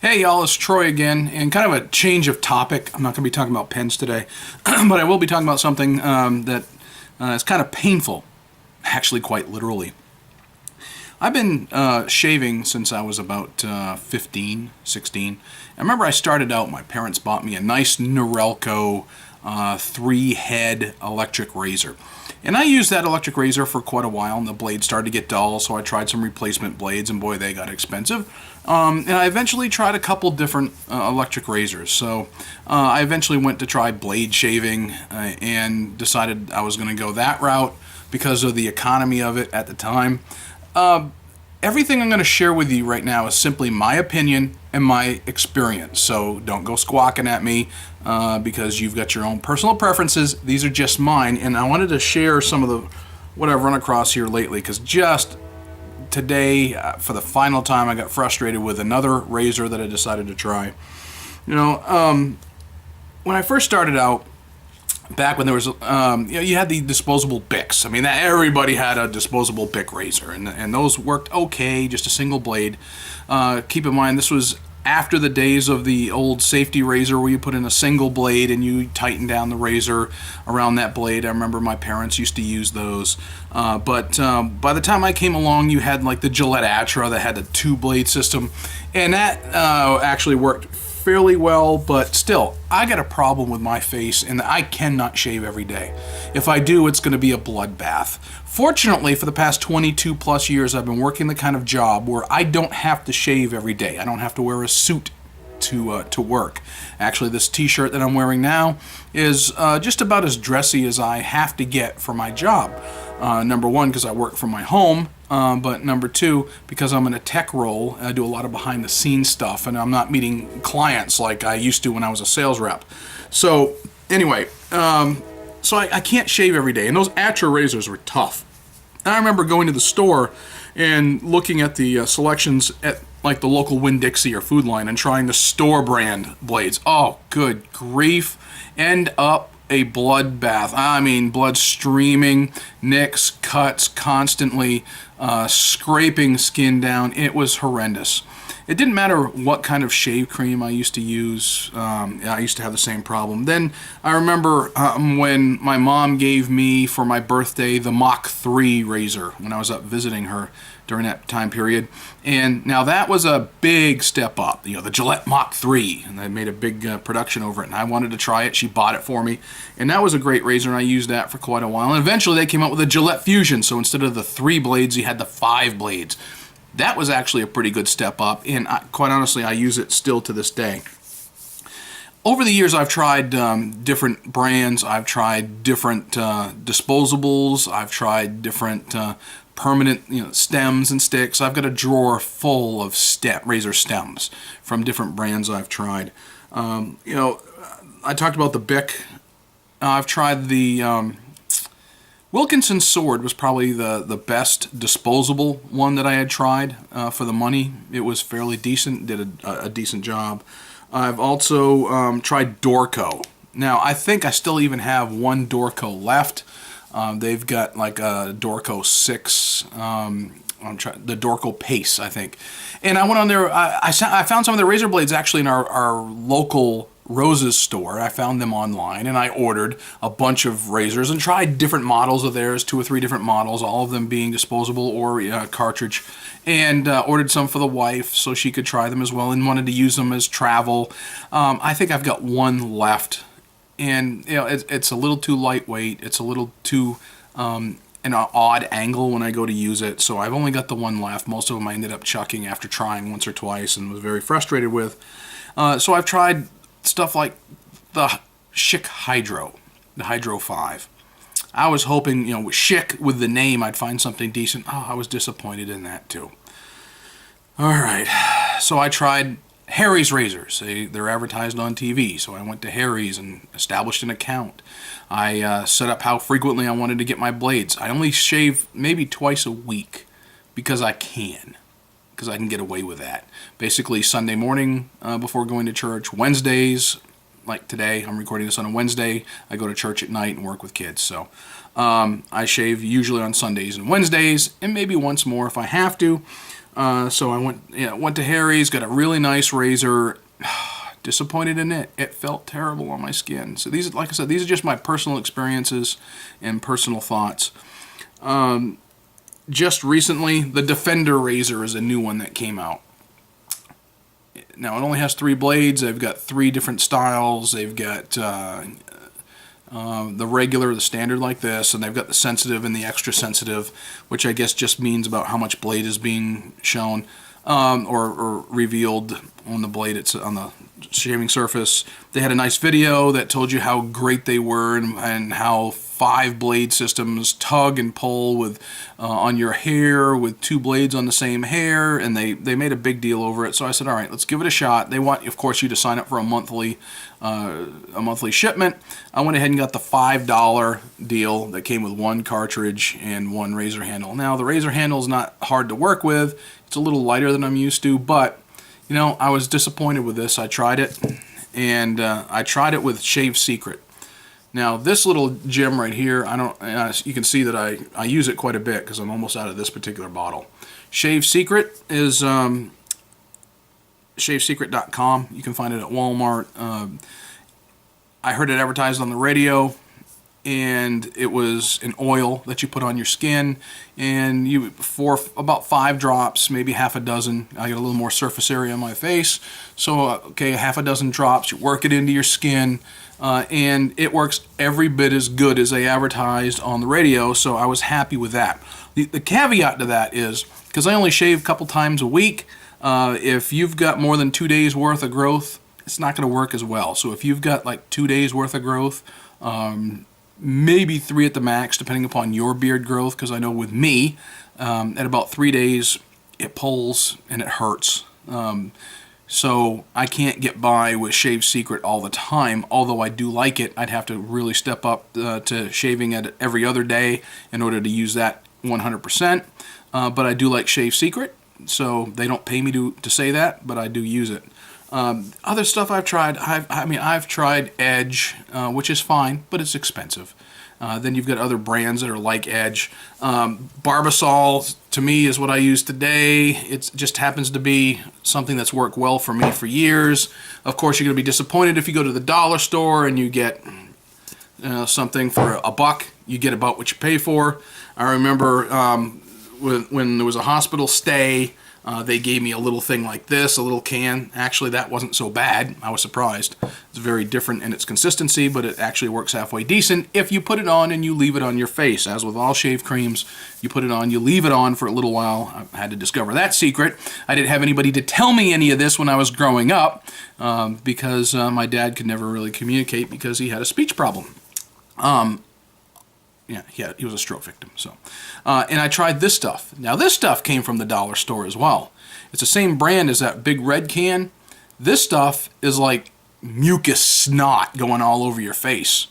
Hey y'all, it's Troy again, and kind of a change of topic. I'm not going to be talking about pens today, but I will be talking about something that is kind of painful, actually quite literally. I've been shaving since I was about 15, 16. I remember I started out, my parents bought me a nice Norelco 3-head electric razor. And I used that electric razor for quite a while, and the blades started to get dull, so I tried some replacement blades, and boy, they got expensive. And I eventually tried a couple different electric razors. So I eventually went to try blade shaving and decided I was going to go that route because of the economy of it at the time. Everything I'm going to share with you right now is simply my opinion and my experience. So don't go squawking at me because you've got your own personal preferences. These are just mine, and I wanted to share some of the what I've run across here lately because just today, for the final time, I got frustrated with another razor that I decided to try. When I first started out, back when there was, you had the disposable Bics. I mean, everybody had a disposable Bic razor, and those worked okay, just a single blade. Keep in mind, this was after the days of the old safety razor where you put in a single blade and you tighten down the razor around that blade. I remember my parents used to use those. But by the time I came along, you had like the Gillette Mach3 that had a 2-blade system, and that actually worked fairly well, but still, I got a problem with my face and I cannot shave every day. If I do, it's going to be a bloodbath. Fortunately, for the past 22 plus years, I've been working the kind of job where I don't have to shave every day. I don't have to wear a suit to work. Actually, this t-shirt that I'm wearing now is just about as dressy as I have to get for my job. Number one, because I work from my home, but number two, because I'm in a tech role, I do a lot of behind the scenes stuff, and I'm not meeting clients like I used to when I was a sales rep. So anyway, so I can't shave every day, and those Atra razors were tough. And I remember going to the store and looking at the selections at like the local Winn-Dixie or Food Line and trying the store brand blades. Oh, good grief. End up a bloodbath. I mean, blood streaming, nicks, cuts constantly, scraping skin down. It was horrendous. It didn't matter what kind of shave cream I used to use. I used to have the same problem. Then I remember when my mom gave me for my birthday the Mach3 razor when I was up visiting her during that time period. And now that was a big step up, the Gillette Mach3, and they made a big production over it, and I wanted to try it. She bought it for me, and that was a great razor, and I used that for quite a while. And eventually they came out with a Gillette Fusion, so instead of the 3 blades, you had the 5 blades. That was actually a pretty good step up, and quite honestly, I use it still to this day. Over the years, I've tried different brands. I've tried different disposables. I've tried different permanent stems and sticks. I've got a drawer full of razor stems from different brands I've tried. I talked about the Bic. I've tried the Wilkinson Sword was probably the best disposable one that I had tried for the money. It was fairly decent, did a decent job. I've also tried Dorco. Now, I think I still even have one Dorco left. They've got like a Dorco 6, the Dorco Pace, I think. And I went on there, I found some of the razor blades actually in our local Rose's store. I found them online, and I ordered a bunch of razors and tried different models of theirs, 2 or 3 different models, all of them being disposable or cartridge, and ordered some for the wife so she could try them as well and wanted to use them as travel. I think I've got one left. And it's a little too lightweight. It's a little too an odd angle when I go to use it. So I've only got the one left. Most of them I ended up chucking after trying once or twice and was very frustrated with. So I've tried stuff like the Schick Hydro, the Hydro 5. I was hoping, with Schick with the name, I'd find something decent. Oh, I was disappointed in that too. All right, so I tried Harry's razors. They're advertised on TV, so I went to Harry's and established an account. I set up how frequently I wanted to get my blades. I only shave maybe twice a week because I can get away with that. Basically Sunday morning before going to church, Wednesdays, like today, I'm recording this on a Wednesday, I go to church at night and work with kids. So I shave usually on Sundays and Wednesdays, and maybe once more if I have to. So I went to Harry's, got a really nice razor. Disappointed in it. It felt terrible on my skin. So these, like I said, these are just my personal experiences and personal thoughts. Just recently, the Defender razor is a new one that came out. Now, it only has 3 blades. They've got 3 different styles. They've got the regular, the standard like this, and they've got the sensitive and the extra sensitive, which I guess just means about how much blade is being shown or revealed on the blade. It's on the shaving surface. They had a nice video that told you how great they were and how 5 blade systems tug and pull with on your hair with 2 blades on the same hair, and they made a big deal over it. So I said, all right, let's give it a shot. They want, of course, you to sign up for a monthly shipment. I went ahead and got the $5 deal that came with 1 cartridge and 1 razor handle. Now, the razor handle is not hard to work with. It's a little lighter than I'm used to, but you know, I was disappointed with this. I tried it, and I tried it with Shave Secret. Now, this little gem right here, you can see that I use it quite a bit because I'm almost out of this particular bottle. Shave Secret is shavesecret.com. You can find it at Walmart. I heard it advertised on the radio, and it was an oil that you put on your skin, and for about 5 drops, maybe half a dozen. I get a little more surface area on my face, so okay, half a dozen drops. You work it into your skin, and it works every bit as good as they advertised on the radio. So I was happy with that. The caveat to that is because I only shave a couple times a week. If you've got more than 2 days worth of growth, it's not going to work as well. So if you've got like 2 days worth of growth, maybe 3 at the max, depending upon your beard growth, because I know with me, at about 3 days, it pulls and it hurts. So I can't get by with Shave Secret all the time. Although I do like it, I'd have to really step up to shaving it every other day in order to use that 100%. But I do like Shave Secret, so they don't pay me to say that, but I do use it. Other stuff I've tried, I've tried Edge, which is fine, but it's expensive. Then you've got other brands that are like Edge. Barbasol, to me, is what I use today. It just happens to be something that's worked well for me for years. Of course, you're going to be disappointed if you go to the dollar store and you get something for $1. You get about what you pay for. I remember when there was a hospital stay, they gave me a little thing like this, a little can. Actually, that wasn't so bad. I was surprised. It's very different in its consistency, but it actually works halfway decent if you put it on and you leave it on your face. As with all shave creams, you put it on, you leave it on for a little while. I had to discover that secret. I didn't have anybody to tell me any of this when I was growing up because my dad could never really communicate because he had a speech problem. Yeah, he was a stroke victim. So, and I tried this stuff. Now, this stuff came from the dollar store as well. It's the same brand as that big red can. This stuff is like mucus snot going all over your face.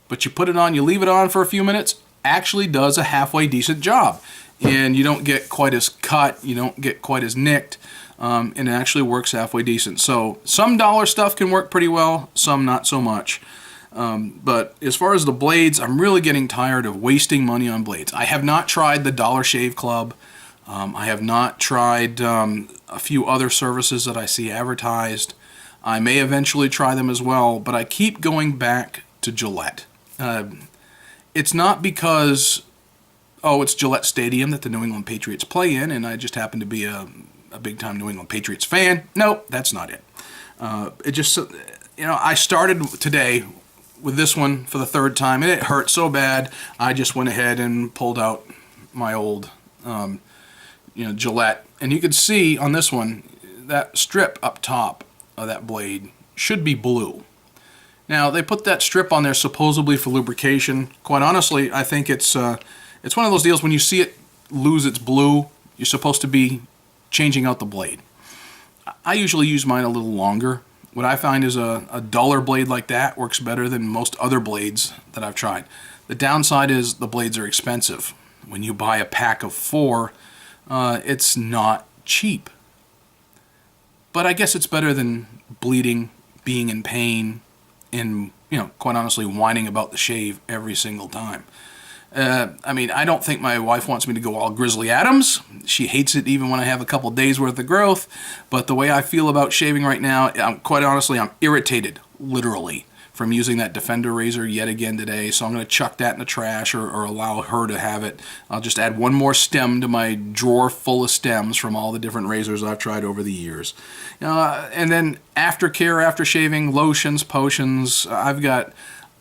But you put it on, you leave it on for a few minutes, actually does a halfway decent job. And you don't get quite as cut, you don't get quite as nicked, and it actually works halfway decent. So, some dollar stuff can work pretty well, some not so much. But as far as the blades, I'm really getting tired of wasting money on blades. I have not tried the Dollar Shave Club. I have not tried a few other services that I see advertised. I may eventually try them as well, but I keep going back to Gillette. It's not because, it's Gillette Stadium that the New England Patriots play in, and I just happen to be a big-time New England Patriots fan. Nope, that's not it. It just, I started today with this one for the 3rd time, and it hurt so bad, I just went ahead and pulled out my old, Gillette. And you can see on this one, that strip up top of that blade should be blue. Now, they put that strip on there supposedly for lubrication. Quite honestly, I think it's one of those deals when you see it lose its blue, you're supposed to be changing out the blade. I usually use mine a little longer. What I find is a duller blade like that works better than most other blades that I've tried. The downside is the blades are expensive. When you buy a pack of 4, it's not cheap. But I guess it's better than bleeding, being in pain, and, quite honestly, whining about the shave every single time. I mean, I don't think my wife wants me to go all Grizzly Adams. She hates it even when I have a couple days worth of growth. But the way I feel about shaving right now, quite honestly, I'm irritated, literally, from using that Defender razor yet again today. So I'm going to chuck that in the trash or allow her to have it. I'll just add one more stem to my drawer full of stems from all the different razors I've tried over the years. And then aftercare, after shaving, lotions, potions. I've got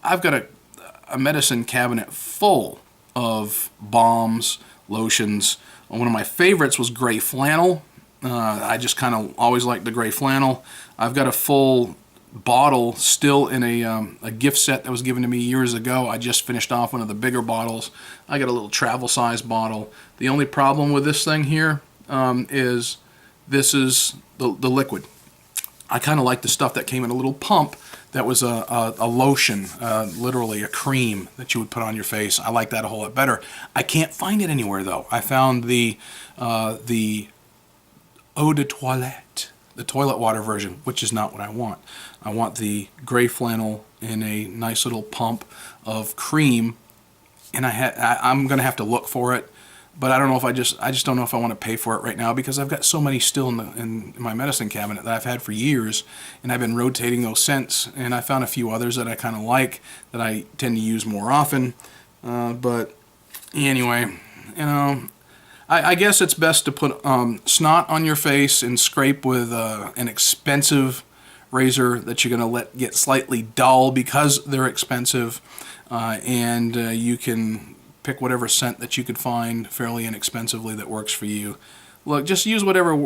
a medicine cabinet full of balms, lotions. One of my favorites was gray flannel. I just kind of always liked the gray flannel. I've got a full bottle still in a gift set that was given to me years ago. I just finished off one of the bigger bottles. I got a little travel size bottle. The only problem with this thing here is this is the liquid. I kind of like the stuff that came in a little pump that was a lotion, literally a cream that you would put on your face. I like that a whole lot better. I can't find it anywhere though. I found the eau de toilette, the toilet water version, which is not what I want. I want the gray flannel in a nice little pump of cream, and I'm gonna have to look for it. But I don't know if I just don't know if I want to pay for it right now, because I've got so many still in my medicine cabinet that I've had for years, and I've been rotating those scents, and I found a few others that I kind of like that I tend to use more often. But anyway, I guess it's best to put snot on your face and scrape with an expensive razor that you're going to let get slightly dull because they're expensive, and you can pick whatever scent that you could find fairly inexpensively that works for you. Look, just use whatever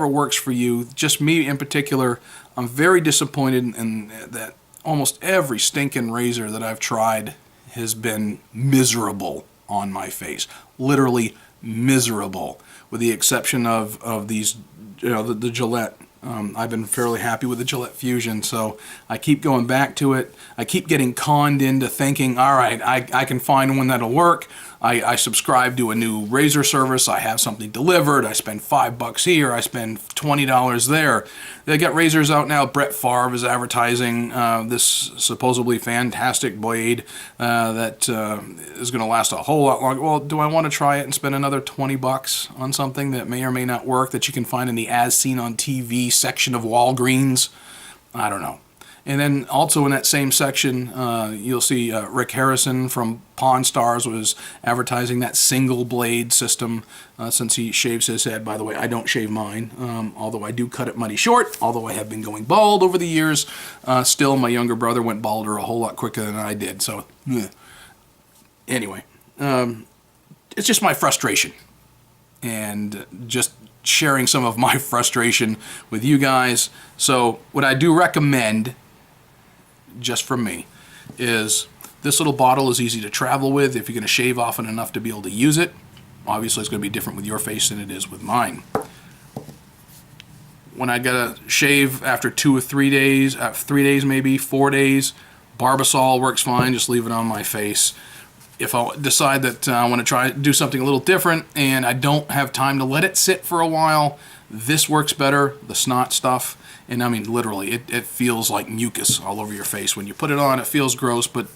works for you. Just me in particular, I'm very disappointed in that almost every stinking razor that I've tried has been miserable on my face. Literally miserable, with the exception of these, the Gillette. I've been fairly happy with the Gillette Fusion, so I keep going back to it. I keep getting conned into thinking, all right, I can find one that'll work. I subscribe to a new razor service. I have something delivered. I spend $5 here. I spend $20 there. They got razors out now. Brett Favre is advertising this supposedly fantastic blade that is going to last a whole lot longer. Well, do I want to try it and spend another $20 on something that may or may not work, that you can find in the As Seen on TV section of Walgreens? I don't know. And then also in that same section, you'll see Rick Harrison from Pawn Stars was advertising that single blade system since he shaves his head. By the way, I don't shave mine, although I do cut it mighty short, although I have been going bald over the years. Still, my younger brother went balder a whole lot quicker than I did. So, anyway, it's just my frustration. And just sharing some of my frustration with you guys. So, what I do recommend, just from me, is this little bottle is easy to travel with if you're going to shave often enough to be able to use it. Obviously it's going to be different with your face than it is with mine. When I gotta shave after 2 or 3 days, 3 days maybe, 4 days, Barbasol works fine, just leave it on my face. If I decide that I want to try do something a little different and I don't have time to let it sit for a while, this works better, the snot stuff. And I mean, literally, it feels like mucus all over your face. When you put it on, it feels gross, but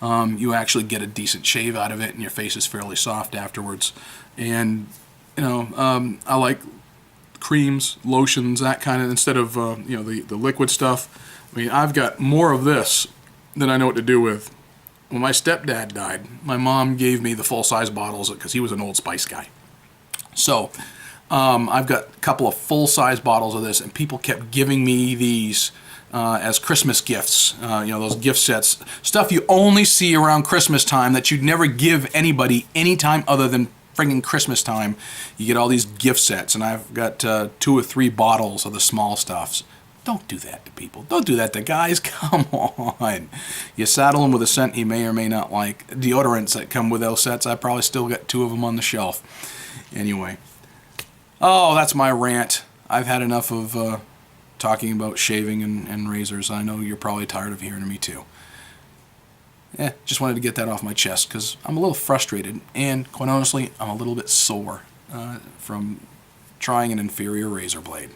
you actually get a decent shave out of it, and your face is fairly soft afterwards. And, I like creams, lotions, that kind of, instead of, the liquid stuff. I mean, I've got more of this than I know what to do with. When my stepdad died, my mom gave me the full-size bottles because he was an Old Spice guy. So I've got a couple of full-size bottles of this, and people kept giving me these as Christmas gifts. Those gift sets, stuff you only see around Christmas time that you'd never give anybody any time other than friggin' Christmas time. You get all these gift sets, and I've got 2 or 3 bottles of the small stuffs. Don't do that to people. Don't do that to guys. Come on. You saddle them with a scent he may or may not like. Deodorants that come with those sets, I probably still got 2 of them on the shelf. Anyway. Oh, that's my rant. I've had enough of talking about shaving and razors. I know you're probably tired of hearing me too. Just wanted to get that off my chest because I'm a little frustrated, and quite honestly, I'm a little bit sore from trying an inferior razor blade.